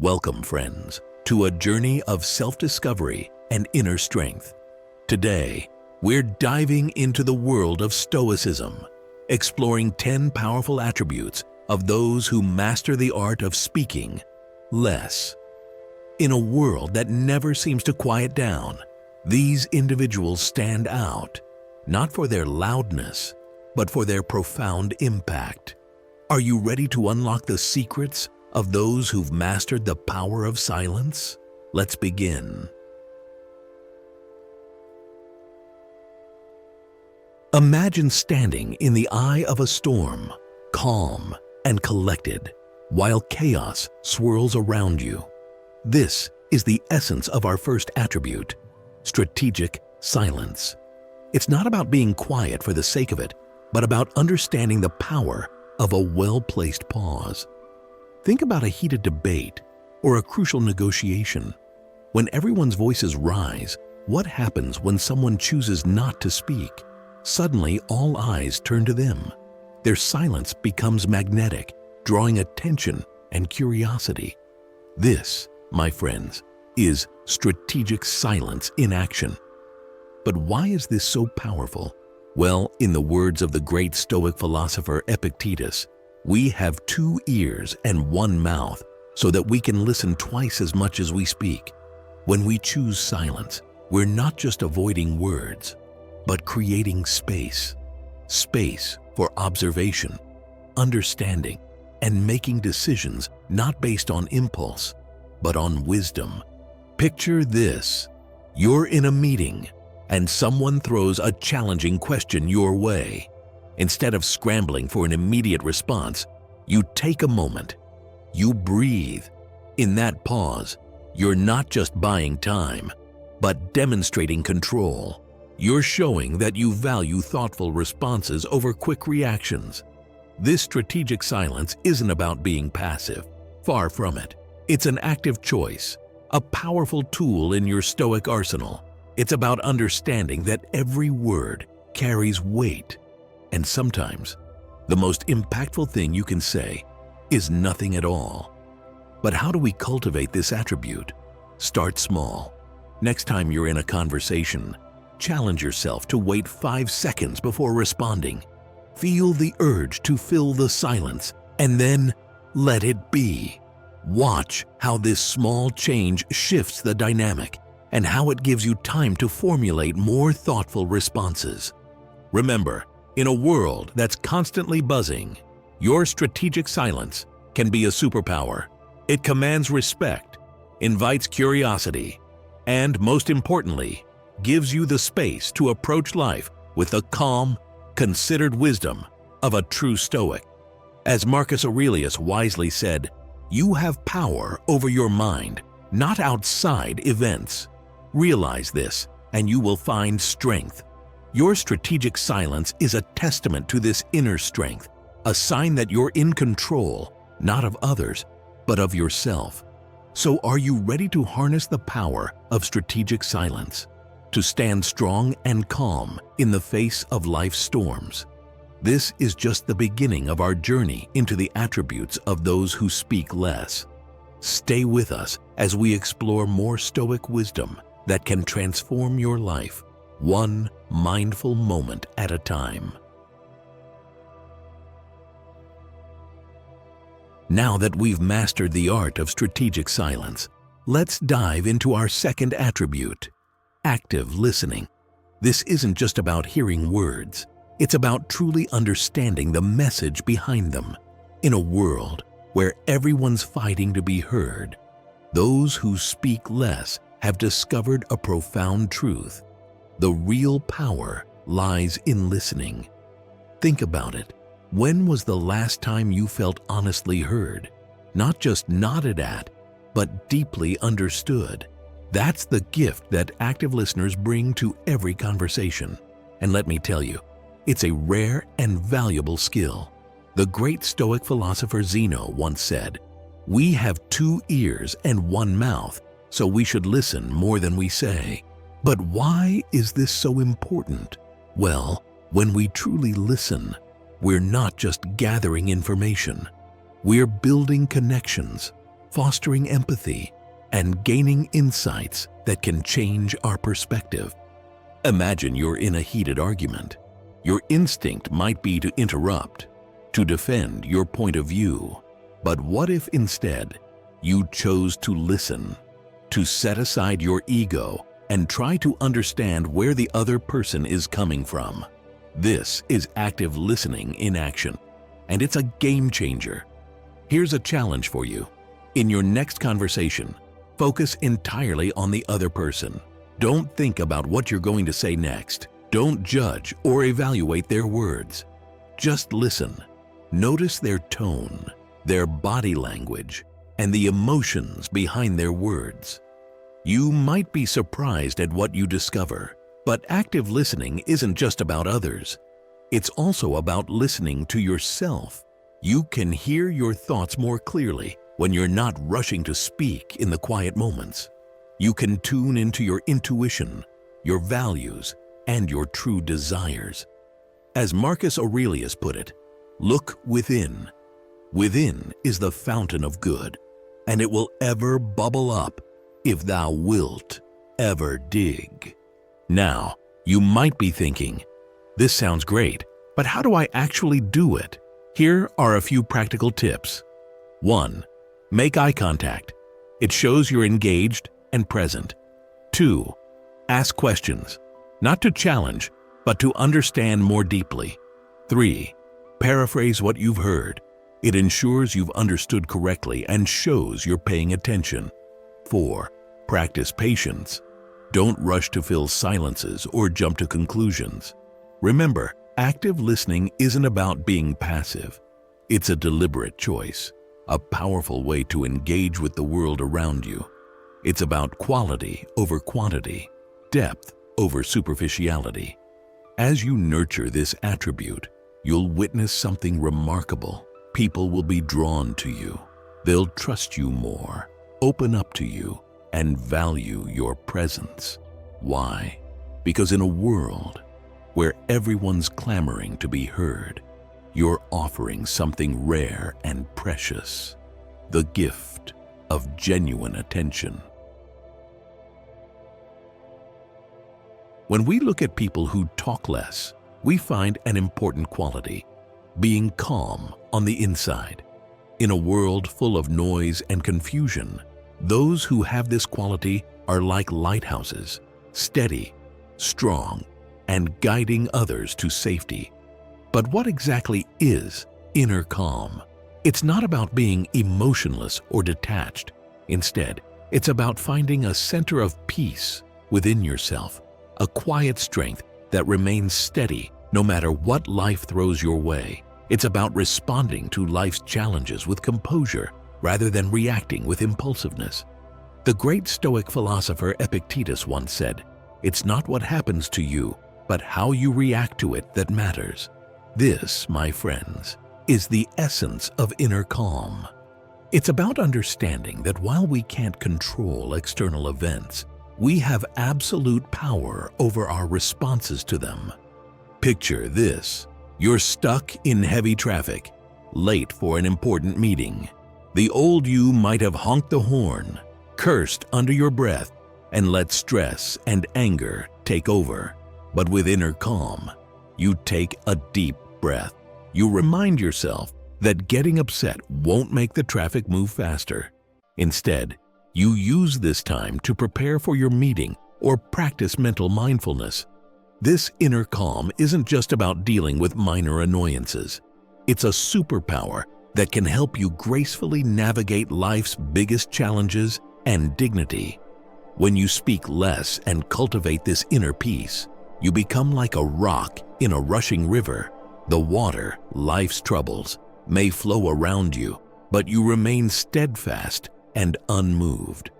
Welcome, friends, to a journey of self-discovery and inner strength. Today, we're diving into the world of Stoicism, exploring 10 powerful attributes of those who master the art of speaking less. In a world that never seems to quiet down, these individuals stand out, not for their loudness, but for their profound impact. Are you ready to unlock the secrets of those who've mastered the power of silence? Let's begin. Imagine standing in the eye of a storm, calm and collected, while chaos swirls around you. This is the essence of our first attribute, strategic silence. It's not about being quiet for the sake of it, but about understanding the power of a well-placed pause. Think about a heated debate or a crucial negotiation. When everyone's voices rise, what happens when someone chooses not to speak? Suddenly, all eyes turn to them. Their silence becomes magnetic, drawing attention and curiosity. This, my friends, is strategic silence in action. But why is this so powerful? Well, in the words of the great Stoic philosopher Epictetus, we have 2 ears and 1 mouth so that we can listen twice as much as we speak. When we choose silence, we're not just avoiding words, but creating space. Space for observation, understanding, and making decisions not based on impulse, but on wisdom. Picture this. You're in a meeting, and someone throws a challenging question your way. Instead of scrambling for an immediate response, you take a moment. You breathe. In that pause, you're not just buying time, but demonstrating control. You're showing that you value thoughtful responses over quick reactions. This strategic silence isn't about being passive. Far from it. It's an active choice, a powerful tool in your Stoic arsenal. It's about understanding that every word carries weight. And sometimes, the most impactful thing you can say is nothing at all. But how do we cultivate this attribute? Start small. Next time you're in a conversation, challenge yourself to wait 5 seconds before responding. Feel the urge to fill the silence, and then let it be. Watch how this small change shifts the dynamic and how it gives you time to formulate more thoughtful responses. Remember, in a world that's constantly buzzing, your strategic silence can be a superpower. It commands respect, invites curiosity, and most importantly, gives you the space to approach life with the calm, considered wisdom of a true Stoic. As Marcus Aurelius wisely said, you have power over your mind, not outside events. Realize this, and you will find strength. Your strategic silence is a testament to this inner strength, a sign that you're in control, not of others, but of yourself. So are you ready to harness the power of strategic silence, to stand strong and calm in the face of life's storms? This is just the beginning of our journey into the attributes of those who speak less. Stay with us as we explore more Stoic wisdom that can transform your life, one mindful moment at a time. Now that we've mastered the art of strategic silence, let's dive into our second attribute, active listening. This isn't just about hearing words. It's about truly understanding the message behind them. In a world where everyone's fighting to be heard, those who speak less have discovered a profound truth. The real power lies in listening. Think about it. When was the last time you felt honestly heard? Not just nodded at, but deeply understood. That's the gift that active listeners bring to every conversation. And let me tell you, it's a rare and valuable skill. The great Stoic philosopher Zeno once said, "We have 2 ears and 1 mouth, so we should listen more than we say." But why is this so important? Well, when we truly listen, we're not just gathering information. We're building connections. fostering empathy, and gaining insights that can change our perspective. Imagine you're in a heated argument. Your instinct might be to interrupt, to defend your point of view. But what if instead you chose to listen, to set aside your ego and try to understand where the other person is coming from? This is active listening in action, and it's a game changer. Here's a challenge for you. In your next conversation, focus entirely on the other person. Don't think about what you're going to say next. Don't judge or evaluate their words. Just listen. Notice their tone, their body language, and the emotions behind their words. You might be surprised at what you discover, but active listening isn't just about others. It's also about listening to yourself. You can hear your thoughts more clearly when you're not rushing to speak in the quiet moments. You can tune into your intuition, your values, and your true desires. As Marcus Aurelius put it, look within. Within is the fountain of good, and it will ever bubble up if thou wilt ever dig. Now, you might be thinking, this sounds great, but how do I actually do it? Here are a few practical tips. 1. Make eye contact. It shows you're engaged and present. 2. Ask questions, not to challenge, but to understand more deeply. 3. Paraphrase what you've heard. It ensures you've understood correctly and shows you're paying attention. 4. Practice patience. Don't rush to fill silences or jump to conclusions. Remember, active listening isn't about being passive. It's a deliberate choice, a powerful way to engage with the world around you. It's about quality over quantity, depth over superficiality. As you nurture this attribute, you'll witness something remarkable. People will be drawn to you. They'll trust you more, open up to you, and value your presence. Why? Because in a world where everyone's clamoring to be heard, you're offering something rare and precious, the gift of genuine attention. When we look at people who talk less, we find an important quality: being calm on the inside. In a world full of noise and confusion, those who have this quality are like lighthouses, steady, strong, and guiding others to safety. But what exactly is inner calm? It's not about being emotionless or detached. Instead, it's about finding a center of peace within yourself, a quiet strength that remains steady no matter what life throws your way. It's about responding to life's challenges with composure rather than reacting with impulsiveness. The great Stoic philosopher Epictetus once said, "It's not what happens to you, but how you react to it that matters." This, my friends, is the essence of inner calm. It's about understanding that while we can't control external events, we have absolute power over our responses to them. Picture this. You're stuck in heavy traffic, late for an important meeting. The old you might have honked the horn, cursed under your breath, and let stress and anger take over. But with inner calm, you take a deep breath. You remind yourself that getting upset won't make the traffic move faster. Instead, you use this time to prepare for your meeting or practice mental mindfulness. This inner calm isn't just about dealing with minor annoyances. It's a superpower that can help you gracefully navigate life's biggest challenges and dignity. When you speak less and cultivate this inner peace, you become like a rock in a rushing river. The water, life's troubles, may flow around you, but you remain steadfast and unmoved.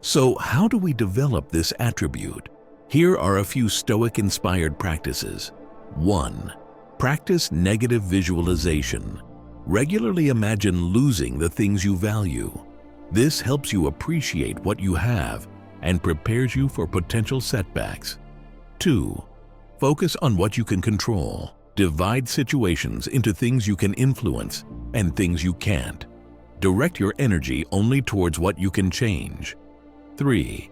So how do we develop this attribute? Here are a few Stoic-inspired practices. 1. Practice negative visualization. Regularly imagine losing the things you value. This helps you appreciate what you have and prepares you for potential setbacks. 2. Focus on what you can control. Divide situations into things you can influence and things you can't. Direct your energy only towards what you can change. 3.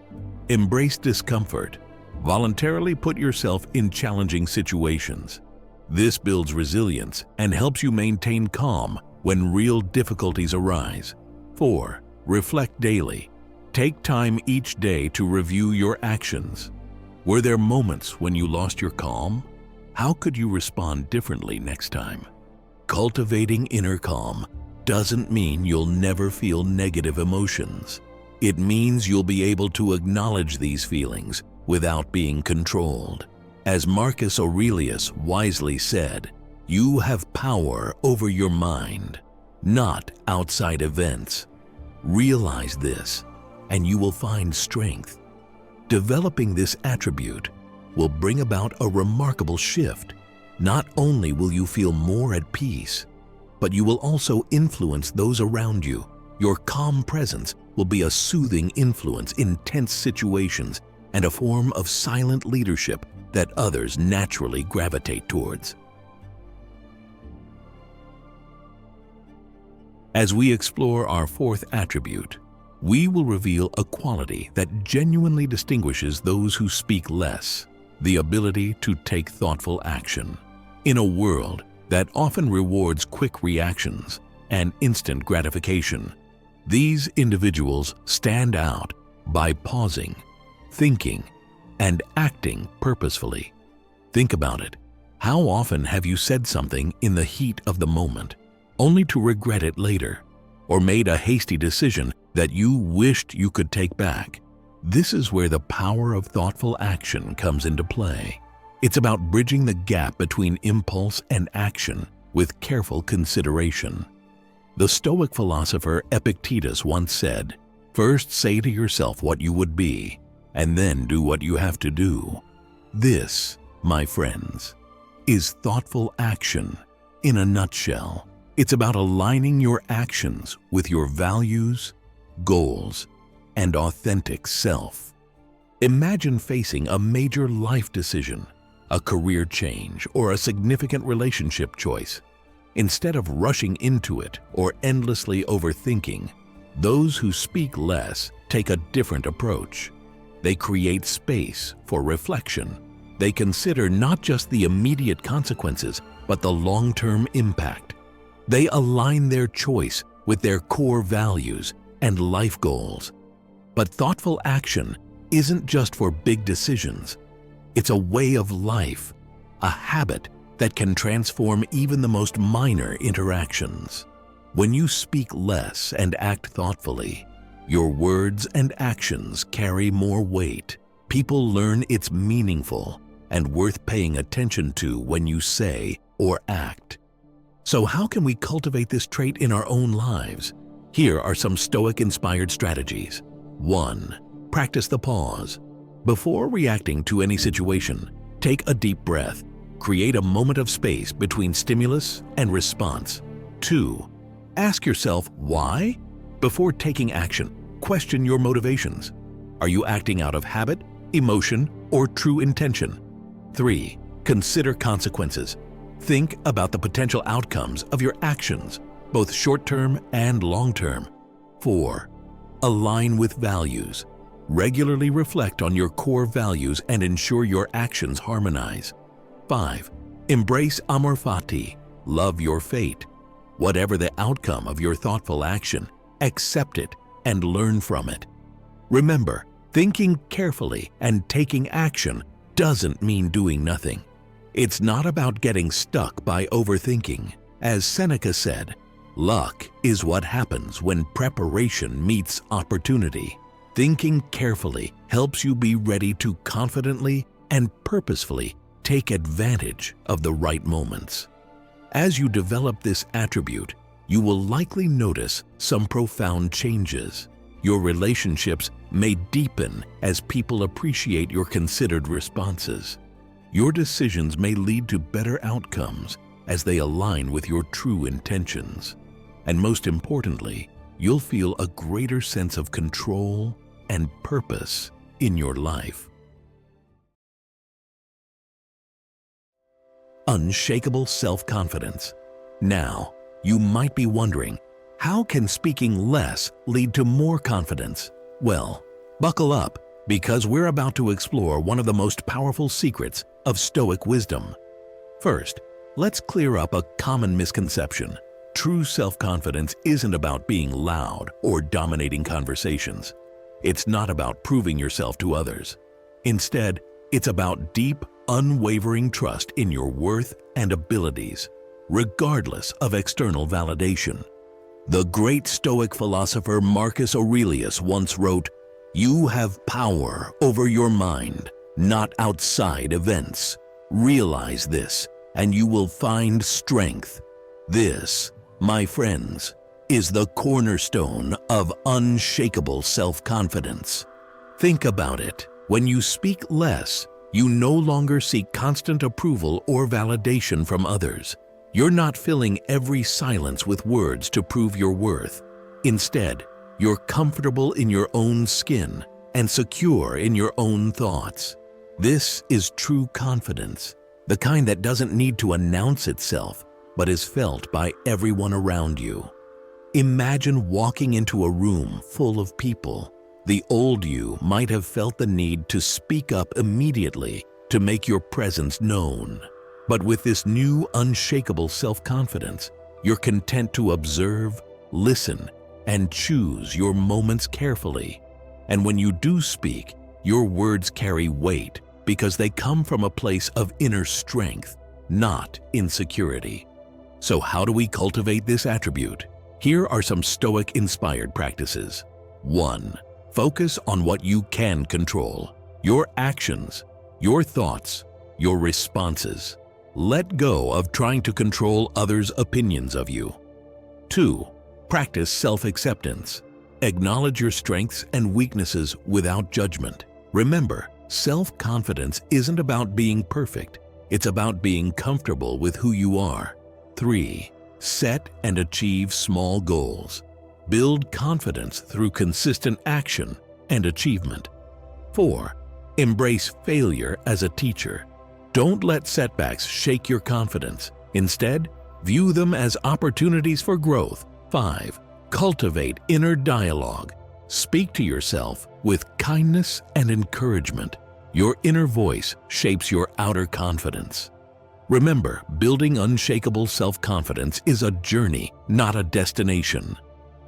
Embrace discomfort. Voluntarily put yourself in challenging situations. This builds resilience and helps you maintain calm when real difficulties arise. 4. Reflect daily. Take time each day to review your actions. Were there moments when you lost your calm? How could you respond differently next time? Cultivating inner calm doesn't mean you'll never feel negative emotions. It means you'll be able to acknowledge these feelings without being controlled. As Marcus Aurelius wisely said, you have power over your mind, not outside events. Realize this, and you will find strength. Developing this attribute will bring about a remarkable shift. Not only will you feel more at peace, but you will also influence those around you. Your calm presence will be a soothing influence in tense situations and a form of silent leadership that others naturally gravitate towards. As we explore our fourth attribute, we will reveal a quality that genuinely distinguishes those who speak less: the ability to take thoughtful action. In a world that often rewards quick reactions and instant gratification, these individuals stand out by pausing, thinking, and acting purposefully. Think about it. How often have you said something in the heat of the moment, only to regret it later, or made a hasty decision that you wished you could take back? This is where the power of thoughtful action comes into play. It's about bridging the gap between impulse and action with careful consideration. The Stoic philosopher Epictetus once said, "First say to yourself what you would be, and then do what you have to do." This, my friends, is thoughtful action in a nutshell. It's about aligning your actions with your values, goals, and authentic self. Imagine facing a major life decision, a career change, or a significant relationship choice. Instead of rushing into it or endlessly overthinking, those who speak less take a different approach. They create space for reflection. They consider not just the immediate consequences, but the long-term impact. They align their choice with their core values and life goals. But thoughtful action isn't just for big decisions. It's a way of life, a habit that can transform even the most minor interactions. When you speak less and act thoughtfully, your words and actions carry more weight. People learn it's meaningful and worth paying attention to when you say or act. So how can we cultivate this trait in our own lives? Here are some Stoic-inspired strategies. 1. Practice the pause. Before reacting to any situation, take a deep breath. Create a moment of space between stimulus and response. 2. Ask yourself why. Before taking action, question your motivations. Are you acting out of habit, emotion, or true intention? 3. Consider consequences. Think about the potential outcomes of your actions, both short-term and long-term. 4. Align with values. Regularly reflect on your core values and ensure your actions harmonize. 5. Embrace amor fati. Love your fate. Whatever the outcome of your thoughtful action, accept it and learn from it. Remember, thinking carefully and taking action doesn't mean doing nothing. It's not about getting stuck by overthinking. As Seneca said, luck is what happens when preparation meets opportunity. Thinking carefully helps you be ready to confidently and purposefully take advantage of the right moments. As you develop this attribute, you will likely notice some profound changes. Your relationships may deepen as people appreciate your considered responses. Your decisions may lead to better outcomes as they align with your true intentions. And most importantly, you'll feel a greater sense of control and purpose in your life. Unshakable self-confidence. Now, you might be wondering, How can speaking less lead to more confidence? Well, buckle up, because we're about to explore one of the most powerful secrets of Stoic wisdom. First, let's clear up a common misconception. True self-confidence isn't about being loud or dominating conversations. It's not about proving yourself to others. Instead, it's about deep, unwavering trust in your worth and abilities, regardless of external validation. The great Stoic philosopher Marcus Aurelius once wrote, "You have power over your mind, not outside events. Realize this, and you will find strength." This, my friends, is the cornerstone of unshakable self-confidence. Think about it. When you speak less, you no longer seek constant approval or validation from others. You're not filling every silence with words to prove your worth. Instead, you're comfortable in your own skin and secure in your own thoughts. This is true confidence, the kind that doesn't need to announce itself, but is felt by everyone around you. Imagine walking into a room full of people. The old you might have felt the need to speak up immediately to make your presence known. But with this new unshakable self-confidence, you're content to observe, listen, and choose your moments carefully. And when you do speak, your words carry weight because they come from a place of inner strength, not insecurity. So how do we cultivate this attribute? Here are some Stoic-inspired practices. 1. Focus on what you can control: your actions, your thoughts, your responses. Let go of trying to control others' opinions of you. 2. Practice self-acceptance. Acknowledge your strengths and weaknesses without judgment. Remember, self-confidence isn't about being perfect. It's about being comfortable with who you are. 3. Set and achieve small goals. Build confidence through consistent action and achievement. 4. Embrace failure as a teacher. Don't let setbacks shake your confidence. Instead, view them as opportunities for growth. 5. Cultivate inner dialogue. Speak to yourself with kindness and encouragement. Your inner voice shapes your outer confidence. Remember, building unshakable self-confidence is a journey, not a destination.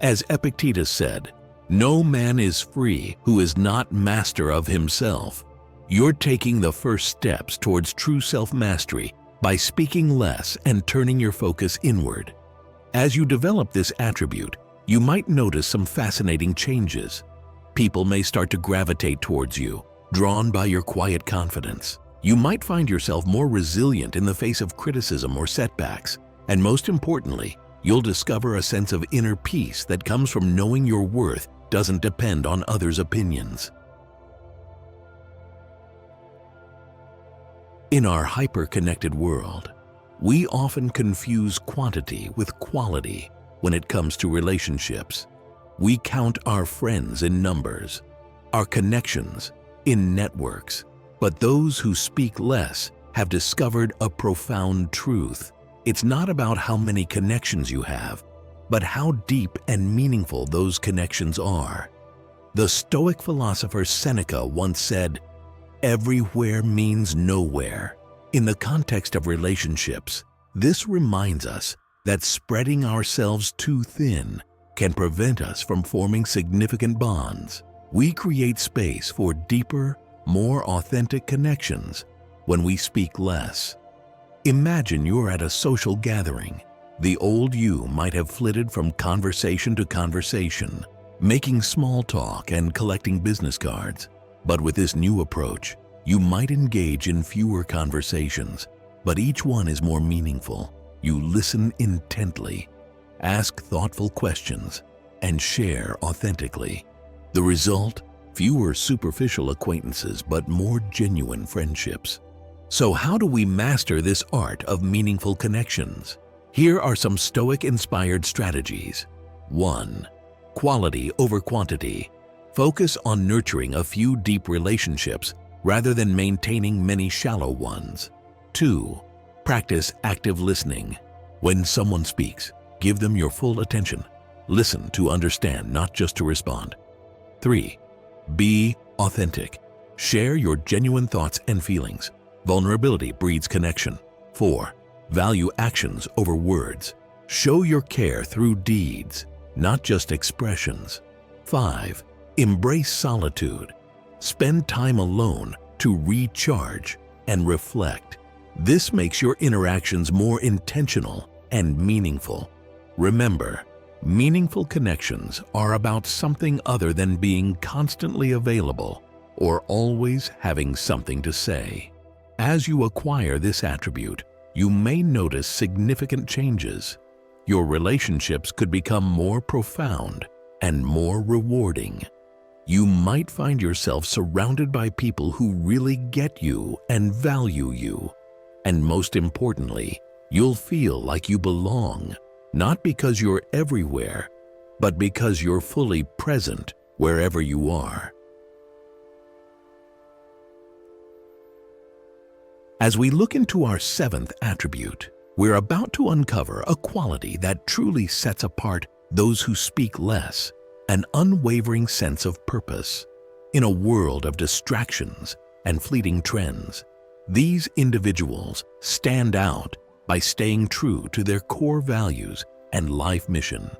As Epictetus said, "No man is free who is not master of himself." You're taking the first steps towards true self-mastery by speaking less and turning your focus inward. As you develop this attribute, you might notice some fascinating changes. People may start to gravitate towards you, drawn by your quiet confidence. You might find yourself more resilient in the face of criticism or setbacks. And most importantly, you'll discover a sense of inner peace that comes from knowing your worth doesn't depend on others' opinions. In our hyper-connected world, we often confuse quantity with quality when it comes to relationships. We count our friends in numbers, our connections in networks. But those who speak less have discovered a profound truth. It's not about how many connections you have, but how deep and meaningful those connections are. The Stoic philosopher Seneca once said, "Everywhere means nowhere." In the context of relationships, this reminds us that spreading ourselves too thin can prevent us from forming significant bonds. We create space for deeper, more authentic connections when we speak less. Imagine you're at a social gathering. The old you might have flitted from conversation to conversation, making small talk and collecting business cards. But with this new approach, you might engage in fewer conversations, but each one is more meaningful. You listen intently, ask thoughtful questions, and share authentically. The result? Fewer superficial acquaintances, but more genuine friendships. So how do we master this art of meaningful connections? Here are some Stoic-inspired strategies. 1. Quality over quantity. Focus on nurturing a few deep relationships rather than maintaining many shallow ones. 2. Practice active listening. When someone speaks, give them your full attention. Listen to understand, not just to respond. 3. Be authentic. Share your genuine thoughts and feelings. Vulnerability breeds connection. 4. Value actions over words. Show your care through deeds, not just expressions. 5. Embrace solitude. Spend time alone to recharge and reflect. This makes your interactions more intentional and meaningful. Remember, meaningful connections are about something other than being constantly available or always having something to say. As you acquire this attribute, you may notice significant changes. Your relationships could become more profound and more rewarding. You might find yourself surrounded by people who really get you and value you. And most importantly, you'll feel like you belong, not because you're everywhere, but because you're fully present wherever you are. As we look into our 7th attribute, we're about to uncover a quality that truly sets apart those who speak less: an unwavering sense of purpose. In a world of distractions and fleeting trends, these individuals stand out by staying true to their core values and life mission.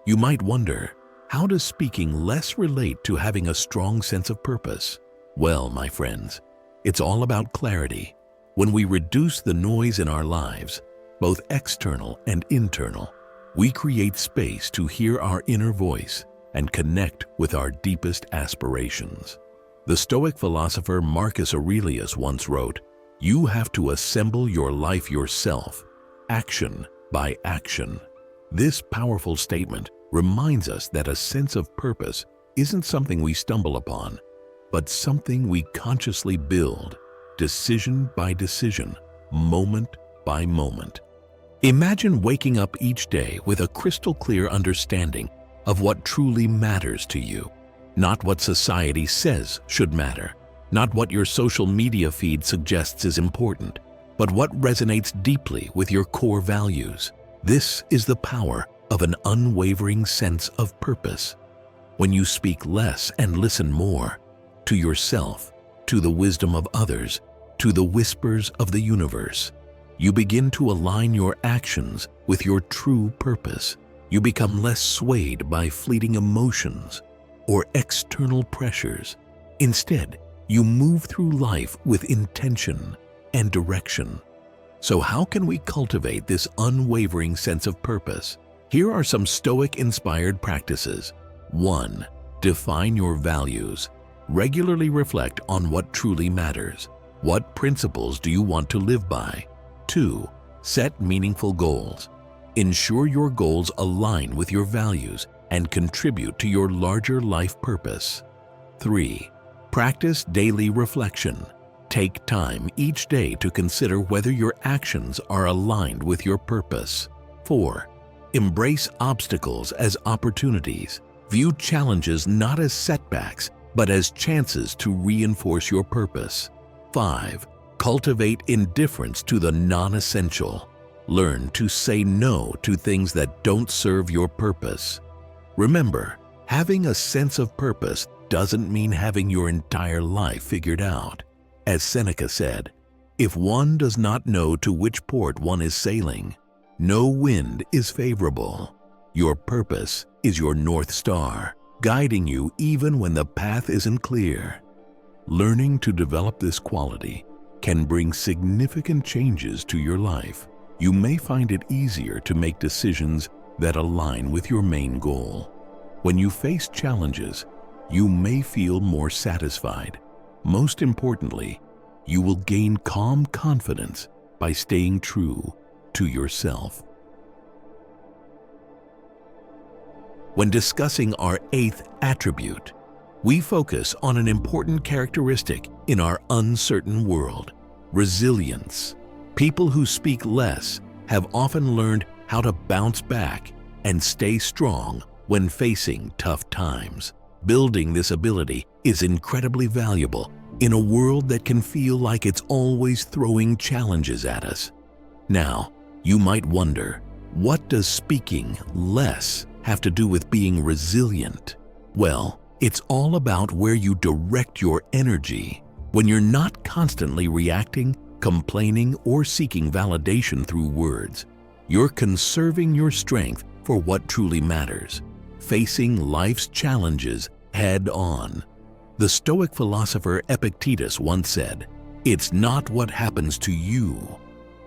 You might wonder, how does speaking less relate to having a strong sense of purpose? Well, my friends, it's all about clarity. When we reduce the noise in our lives, both external and internal, we create space to hear our inner voice and connect with our deepest aspirations. The Stoic philosopher Marcus Aurelius once wrote, "You have to assemble your life yourself, action by action." This powerful statement reminds us that a sense of purpose isn't something we stumble upon, but something we consciously build, decision by decision, moment by moment. Imagine waking up each day with a crystal clear understanding of what truly matters to you, not what society says should matter, not what your social media feed suggests is important, but what resonates deeply with your core values. This is the power of an unwavering sense of purpose. When you speak less and listen more, to yourself, to the wisdom of others, to the whispers of the universe, you begin to align your actions with your true purpose. You become less swayed by fleeting emotions or external pressures. Instead, you move through life with intention and direction. So how can we cultivate this unwavering sense of purpose? Here are some Stoic-inspired practices. 1. Define your values. Regularly reflect on what truly matters. What principles do you want to live by? 2. Set meaningful goals. Ensure your goals align with your values and contribute to your larger life purpose. 3. Practice daily reflection. Take time each day to consider whether your actions are aligned with your purpose. 4. Embrace obstacles as opportunities. View challenges not as setbacks, but as chances to reinforce your purpose. 5. Cultivate indifference to the non-essential. Learn to say no to things that don't serve your purpose. Remember, having a sense of purpose doesn't mean having your entire life figured out. As Seneca said, if one does not know to which port one is sailing, no wind is favorable. Your purpose is your North Star, guiding you even when the path isn't clear. Learning to develop this quality can bring significant changes to your life. You may find it easier to make decisions that align with your main goal. When you face challenges, you may feel more satisfied. Most importantly, you will gain calm confidence by staying true to yourself. When discussing our 8th attribute, we focus on an important characteristic in our uncertain world: resilience. People who speak less have often learned how to bounce back and stay strong when facing tough times. Building this ability is incredibly valuable in a world that can feel like it's always throwing challenges at us. Now, you might wonder, what does speaking less have to do with being resilient? Well, it's all about where you direct your energy. When you're not constantly reacting, complaining, or seeking validation through words, you're conserving your strength for what truly matters, facing life's challenges head on. The Stoic philosopher Epictetus once said, "It's not what happens to you,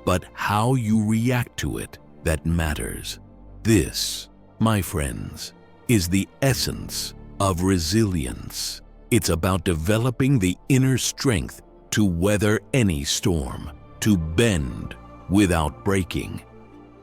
but how you react to it that matters." This, my friends, is the essence of resilience. It's about developing the inner strength to weather any storm, to bend without breaking.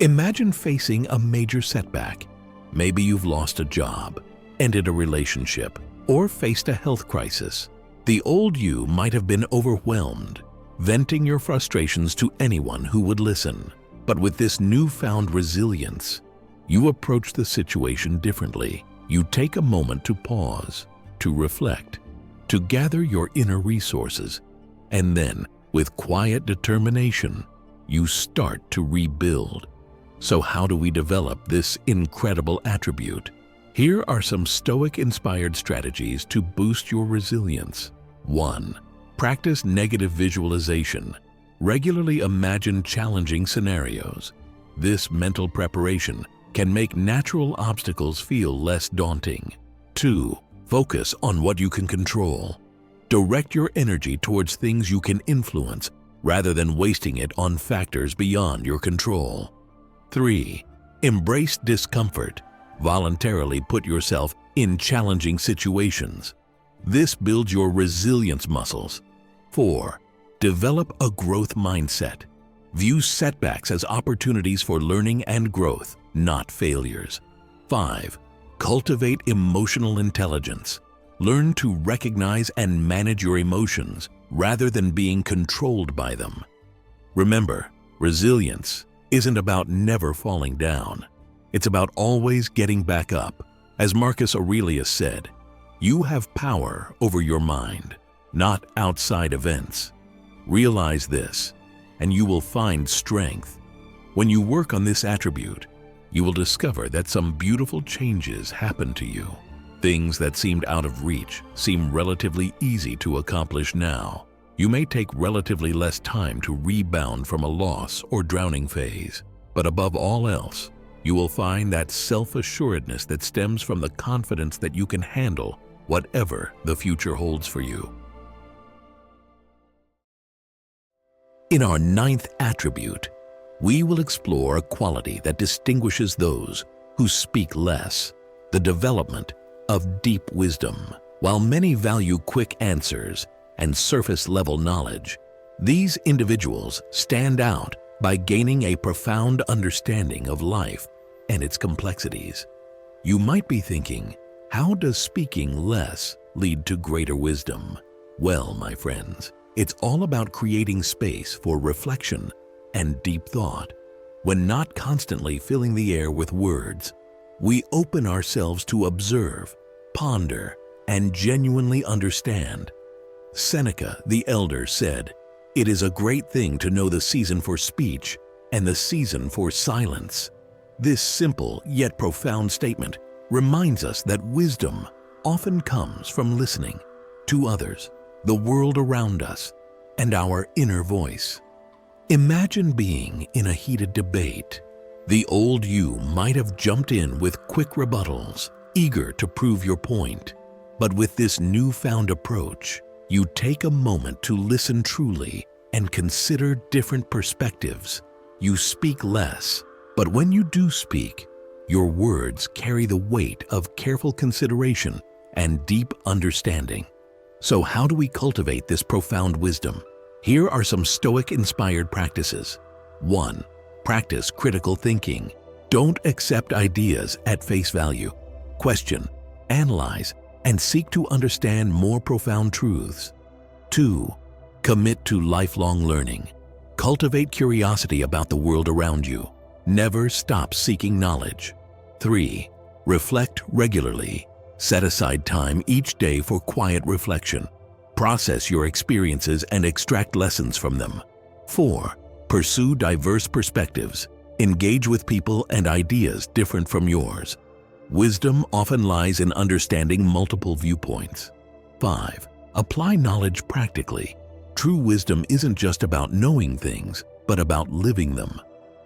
Imagine facing a major setback. Maybe you've lost a job, ended a relationship, or faced a health crisis. The old you might have been overwhelmed, venting your frustrations to anyone who would listen. But with this newfound resilience, you approach the situation differently. You take a moment to pause, to reflect, to gather your inner resources, and then, with quiet determination, you start to rebuild. So how do we develop this incredible attribute? Here are some Stoic-inspired strategies to boost your resilience. 1. Practice negative visualization. Regularly imagine challenging scenarios. This mental preparation can make natural obstacles feel less daunting. 2. Focus on what you can control. Direct your energy towards things you can influence rather than wasting it on factors beyond your control. 3. Embrace discomfort. Voluntarily put yourself in challenging situations. This builds your resilience muscles. 4. Develop a growth mindset. View setbacks as opportunities for learning and growth, not failures. 5. Cultivate emotional intelligence. Learn to recognize and manage your emotions rather than being controlled by them. Remember, resilience isn't about never falling down. It's about always getting back up. As Marcus Aurelius said, "You have power over your mind, not outside events." Realize this, and you will find strength. When you work on this attribute, you will discover that some beautiful changes happen to you. Things that seemed out of reach seem relatively easy to accomplish now. You may take relatively less time to rebound from a loss or drowning phase, but above all else, you will find that self-assuredness that stems from the confidence that you can handle whatever the future holds for you. In our 9th attribute, we will explore a quality that distinguishes those who speak less, the development of deep wisdom. While many value quick answers and surface-level knowledge, these individuals stand out by gaining a profound understanding of life and its complexities. You might be thinking, how does speaking less lead to greater wisdom? Well, my friends, it's all about creating space for reflection and deep thought. When not constantly filling the air with words, we open ourselves to observe, ponder, and genuinely understand. Seneca the Elder said, "It is a great thing to know the season for speech and the season for silence." This simple yet profound statement reminds us that wisdom often comes from listening to others, the world around us, and our inner voice. Imagine being in a heated debate. The old you might have jumped in with quick rebuttals, eager to prove your point. But with this newfound approach, you take a moment to listen truly and consider different perspectives. You speak less, but when you do speak, your words carry the weight of careful consideration and deep understanding. So how do we cultivate this profound wisdom? Here are some Stoic-inspired practices. 1. Practice critical thinking. Don't accept ideas at face value. Question, analyze, and seek to understand more profound truths. 2. Commit to lifelong learning. Cultivate curiosity about the world around you. Never stop seeking knowledge. 3. Reflect regularly. Set aside time each day for quiet reflection. Process your experiences and extract lessons from them. 4. Pursue diverse perspectives. Engage with people and ideas different from yours. Wisdom often lies in understanding multiple viewpoints. 5. Apply knowledge practically. True wisdom isn't just about knowing things, but about living them.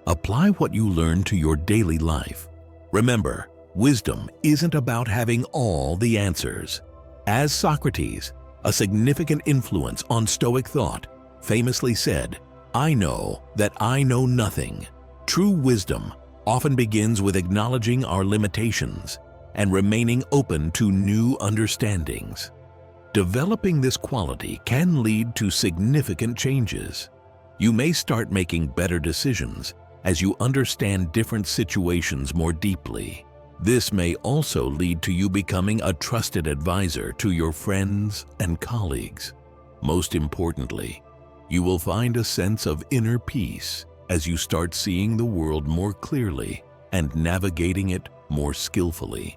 Apply what you learn to your daily life. Remember, wisdom isn't about having all the answers. As Socrates, a significant influence on Stoic thought, famously said, "I know that I know nothing." True wisdom often begins with acknowledging our limitations and remaining open to new understandings. Developing this quality can lead to significant changes. You may start making better decisions as you understand different situations more deeply. This may also lead to you becoming a trusted advisor to your friends and colleagues. Most importantly, you will find a sense of inner peace as you start seeing the world more clearly and navigating it more skillfully.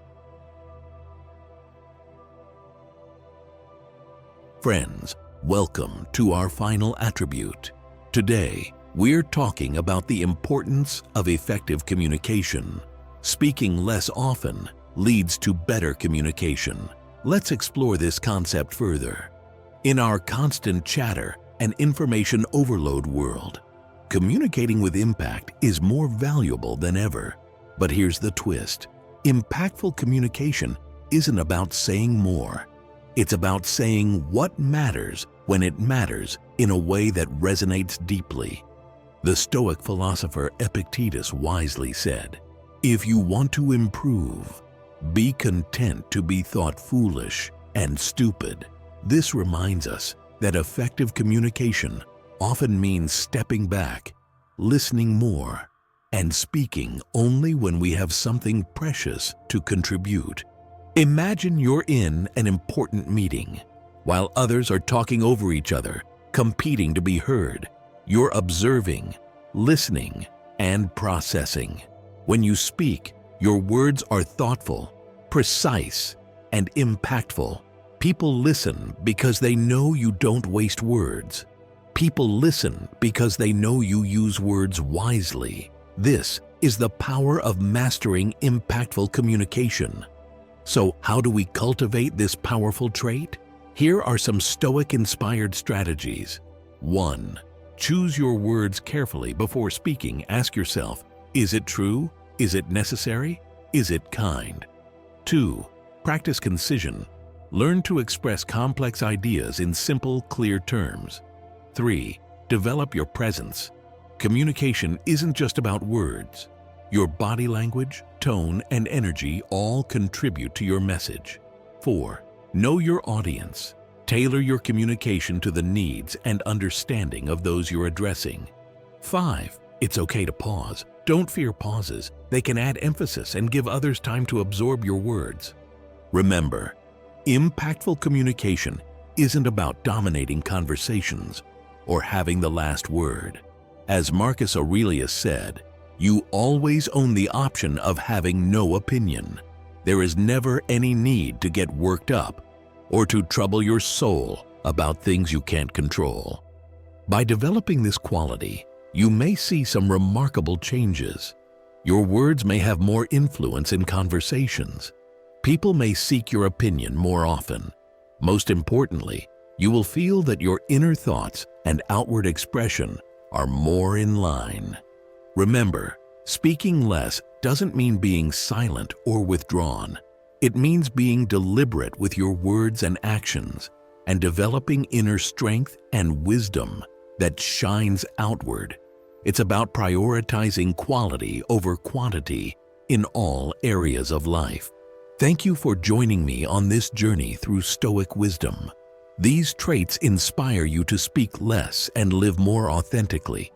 Friends, welcome to our final attribute. Today, we're talking about the importance of effective communication. Speaking less often leads to better communication. Let's explore this concept further. In our constant chatter and information overload world, communicating with impact is more valuable than ever. But here's the twist. Impactful communication isn't about saying more. It's about saying what matters when it matters in a way that resonates deeply. The Stoic philosopher Epictetus wisely said, "If you want to improve, be content to be thought foolish and stupid." This reminds us that effective communication often means stepping back, listening more, and speaking only when we have something precious to contribute. Imagine you're in an important meeting. While others are talking over each other, competing to be heard, you're observing, listening, and processing. When you speak, your words are thoughtful, precise, and impactful. People listen because they know you don't waste words. People listen because they know you use words wisely. This is the power of mastering impactful communication. So, how do we cultivate this powerful trait? Here are some Stoic-inspired strategies. 1. Choose your words carefully before speaking. Ask yourself, is it true? Is it necessary? Is it kind? 2. Practice concision. Learn to express complex ideas in simple, clear terms. 3. Develop your presence. Communication isn't just about words. Your body language, tone, and energy all contribute to your message. 4. Know your audience. Tailor your communication to the needs and understanding of those you're addressing. 5. It's okay to pause. Don't fear pauses. They can add emphasis and give others time to absorb your words. Remember, impactful communication isn't about dominating conversations or having the last word. As Marcus Aurelius said, "You always own the option of having no opinion." There is never any need to get worked up or to trouble your soul about things you can't control. By developing this quality, you may see some remarkable changes. Your words may have more influence in conversations. People may seek your opinion more often. Most importantly, you will feel that your inner thoughts and outward expression are more in line. Remember, speaking less doesn't mean being silent or withdrawn. It means being deliberate with your words and actions and developing inner strength and wisdom that shines outward. It's about prioritizing quality over quantity in all areas of life. Thank you for joining me on this journey through Stoic wisdom. These traits inspire you to speak less and live more authentically,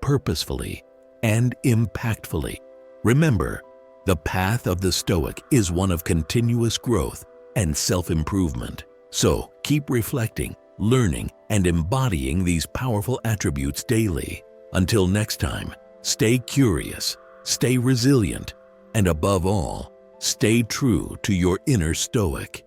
purposefully, and impactfully. Remember, the path of the Stoic is one of continuous growth and self-improvement. So keep reflecting, learning, and embodying these powerful attributes daily. Until next time, stay curious, stay resilient, and above all, stay true to your inner Stoic.